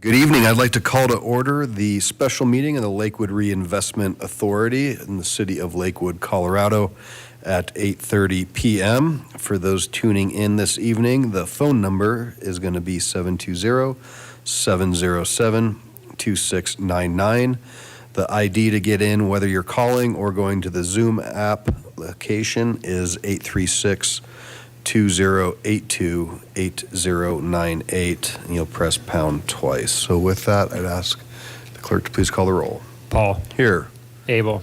Good evening. I'd like to call to order the special meeting of the Lakewood Reinvestment Authority in the city of Lakewood, Colorado at 8:30 p.m. For those tuning in this evening, the phone number is going to be 720-707-2699. The ID to get in, whether you're calling or going to the Zoom app location, is 836-2082-8098, and you'll press pound twice. So with that, I'd ask the clerk to please call the roll. Paul. Here. Abel.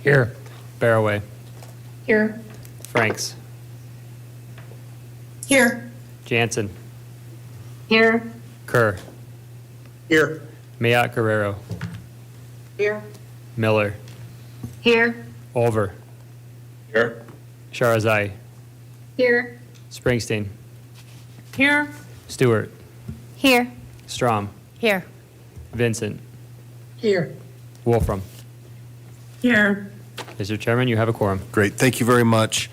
Here. Barroway. Here. Franks. Here. Jansen. Here. Kerr. Here. Mayotte Guerrero. Here. Miller. Here. Olver. Here. Sharazai. Here. Springsteen. Here. Stewart. Here. Strom. Here. Vincent. Here. Wolfram. Here. Mr. Chairman, you have a quorum. Great. Thank you very much.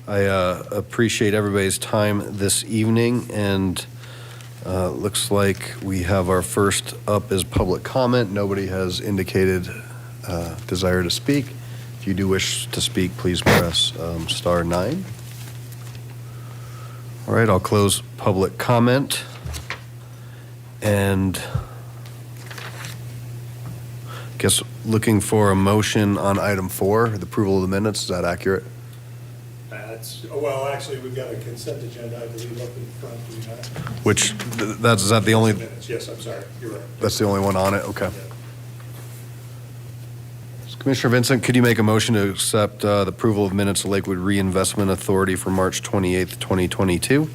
I appreciate everybody's time this evening, and looks like we have our first up is public comment. Nobody has indicated desire to speak. If you do wish to speak, please press star 9. All right, I'll close public comment. And guess looking for a motion on item 4, the approval of the minutes. Is that accurate? Well, actually, we've got a consent agenda, I believe, up in front. Do we not? Which, is that the only, Minutes. Yes, I'm sorry. You're right. that's the only one on it? Okay. Yeah. Commissioner Vincent, could you make a motion to accept the approval of minutes of Lakewood Reinvestment Authority for March 28th, 2022?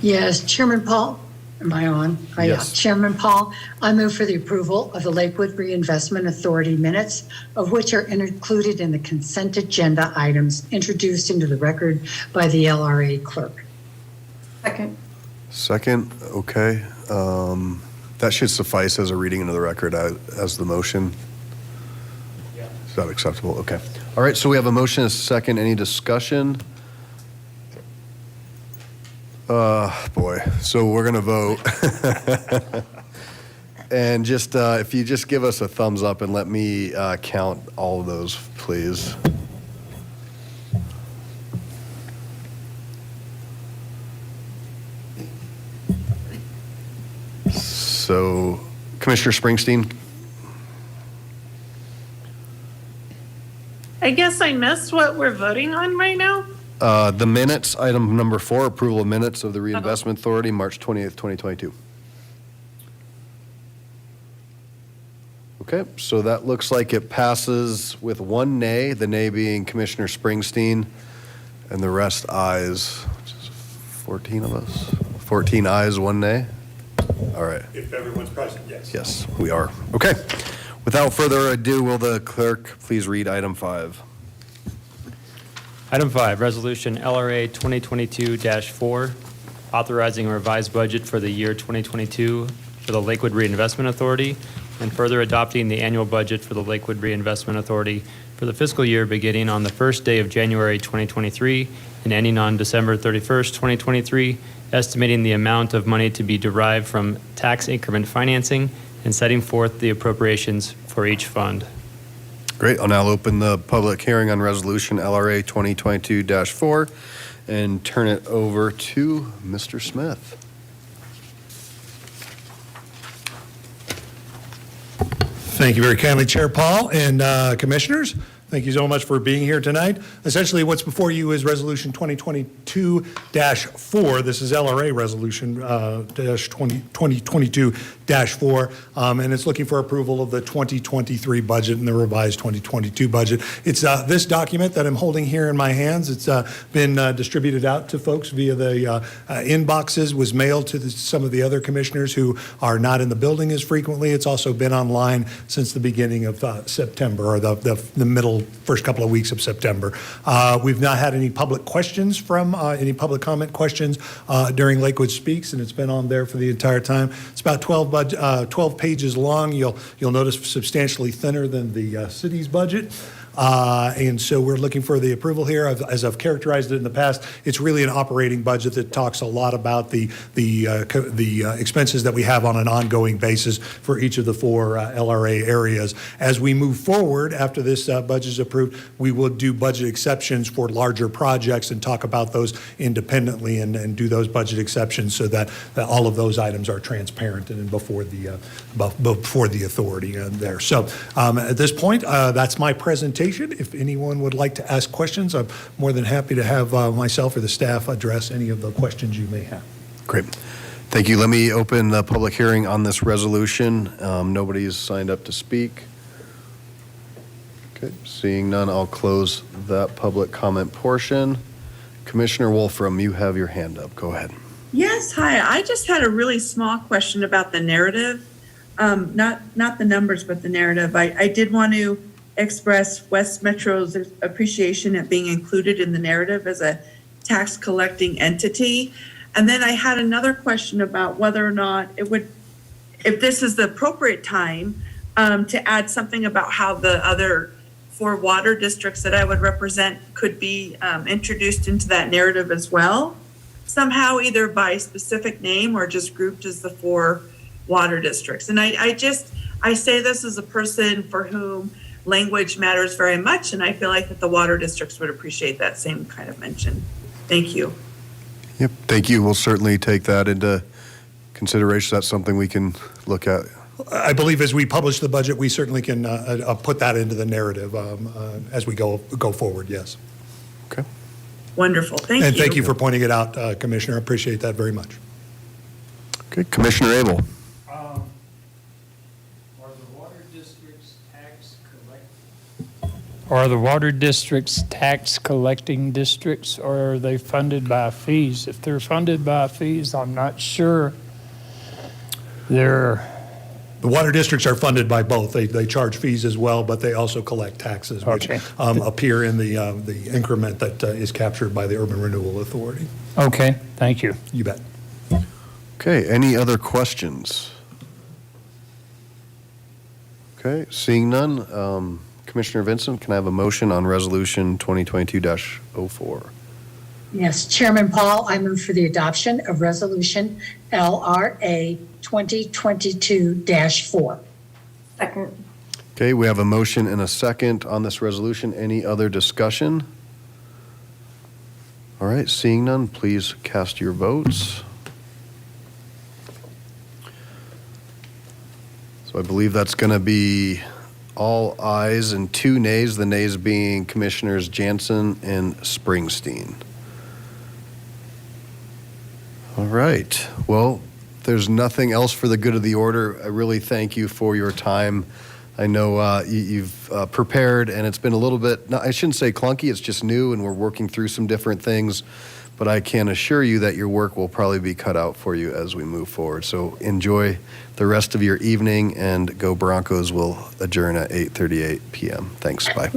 Yes, Chairman Paul, am I on? Yes. Chairman Paul, I move for the approval of the Lakewood Reinvestment Authority minutes, of which are included in the consent agenda items introduced into the record by the LRA clerk. Second. Second, okay. That should suffice as a reading into the record as the motion. Yeah. Is that acceptable? Okay. All right, so we have a motion, a second. Any discussion? Boy, so we're gonna vote. And just, if you just give us a thumbs up and let me count all of those, please. So, Commissioner Springsteen? I guess I missed what we're voting on right now. The minutes, item number 4, approval of minutes of the Reinvestment Authority, March 20th, 2022. Okay, so that looks like it passes with 1 nay, the nay being Commissioner Springsteen, and the rest ayes, which is 14 of us. 14 ayes, 1 nay. All right. If everyone's present, yes. Yes, we are. Okay. Without further ado, will the clerk please read item 5? Item 5, Resolution LRA 2022-4, authorizing a revised budget for the year 2022 for the Lakewood Reinvestment Authority, and further adopting the annual budget for the Lakewood Reinvestment Authority for the fiscal year beginning on the first day of January 2023 and ending on December 31st, 2023, estimating the amount of money to be derived from tax increment financing and setting forth the appropriations for each fund. Great. I'll now open the public hearing on Resolution LRA 2022-4 and turn it over to Mr. Smith. Thank you very kindly, Chair Paul and commissioners. Thank you so much for being here tonight. Essentially, what's before you is Resolution 2022-4. This is LRA Resolution 2022-4, and it's looking for approval of the 2023 budget and the revised 2022 budget. It's this document that I'm holding here in my hands. It's been distributed out to folks via the inboxes, was mailed to some of the other commissioners who are not in the building as frequently. It's also been online since the beginning of September, or the middle first couple of weeks of September. We've not had any public questions from any public comment questions during Lakewood Speaks, and it's been on there for the entire time. It's about 12 pages long. You'll notice substantially thinner than the city's budget. And so we're looking for the approval here. As I've characterized it in the past, it's really an operating budget that talks a lot about the expenses that we have on an ongoing basis for each of the 4 LRA areas. As we move forward, after this budget is approved, we will do budget exceptions for larger projects and talk about those independently and do those budget exceptions so that all of those items are transparent and before the authority there. So at this point, that's my presentation. If anyone would like to ask questions, I'm more than happy to have myself or the staff address any of the questions you may have. Great. Thank you. Let me open the public hearing on this resolution. Nobody's signed up to speak. Okay, seeing none, I'll close that public comment portion. Commissioner Wolfram, you have your hand up. Go ahead. Yes, hi. I just had a really small question about the narrative. Not the numbers, but the narrative. I did want to express West Metro's appreciation at being included in the narrative as a tax collecting entity. And then I had another question about whether or not it would, if this is the appropriate time to add something about how the other 4 water districts that I would represent could be introduced into that narrative as well, somehow either by specific name or just grouped as the 4 water districts. And I say this as a person for whom language matters very much, and I feel like that the water districts would appreciate that same kind of mention. Thank you. Yep, thank you. We'll certainly take that into consideration. That's something we can look at. I believe as we publish the budget, we certainly can put that into the narrative as we go forward, yes. Okay. Wonderful. Thank you. And thank you for pointing it out, Commissioner. I appreciate that very much. Okay, Commissioner Abel. Are the water districts tax collecting districts, or are they funded by fees? If they're funded by fees, I'm not sure they're. The water districts are funded by both. They charge fees as well, but they also collect taxes, which Okay. appear in the increment that is captured by the Urban Renewal Authority. Okay, thank you. You bet. Okay, any other questions? Okay, seeing none, Commissioner Vincent, can I have a motion on Resolution 2022-04? Yes, Chairman Paul, I move for the adoption of Resolution LRA 2022-4. Second. Okay, we have a motion and a second on this resolution. Any other discussion? All right, seeing none, please cast your votes. So I believe that's going to be all ayes and 2 nays, the nays being Commissioners Jansen and Springsteen. All right, well, there's nothing else for the good of the order. I really thank you for your time. I know you've prepared, and it's been a little bit, I shouldn't say clunky, it's just new, and we're working through some different things, but I can assure you that your work will probably be cut out for you as we move forward. So enjoy the rest of your evening, and Go Broncos will adjourn at 8:38 p.m. Thanks, bye.